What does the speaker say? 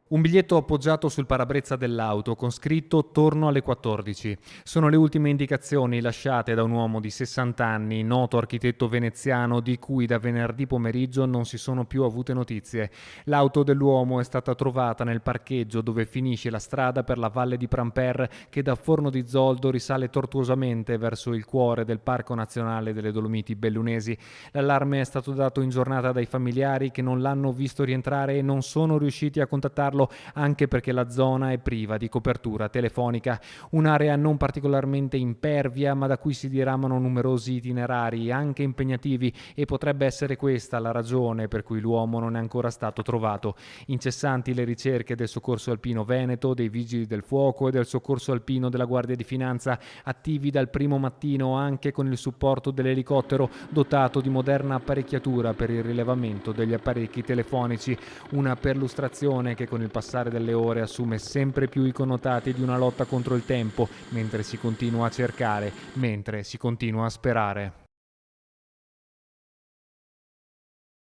Un biglietto appoggiato sul parabrezza dell'auto con scritto «Torno alle 14». Sono le ultime indicazioni lasciate da un uomo di 60 anni, noto architetto veneziano, di cui da venerdì pomeriggio non si sono più avute notizie. L'auto dell'uomo è stata trovata nel parcheggio dove finisce la strada per la valle di Pramper, che da Forno di Zoldo risale tortuosamente verso il cuore del Parco Nazionale delle Dolomiti Bellunesi. L'allarme è stato dato in giornata dai familiari, che non l'hanno visto rientrare e non sono riusciti a contattarlo, anche perché la zona è priva di copertura telefonica. Un'area non particolarmente impervia, ma da cui si diramano numerosi itinerari, anche impegnativi, e potrebbe essere questa la ragione per cui l'uomo non è ancora stato trovato. Incessanti le ricerche del Soccorso Alpino Veneto, dei Vigili del Fuoco e del Soccorso Alpino della Guardia di Finanza, attivi dal primo mattino anche con il supporto dell'elicottero dotato di moderna apparecchiatura per il rilevamento degli apparecchi telefonici. Una perlustrazione che con il passare delle ore assume sempre più i connotati di una lotta contro il tempo, mentre si continua a cercare, mentre si continua a sperare.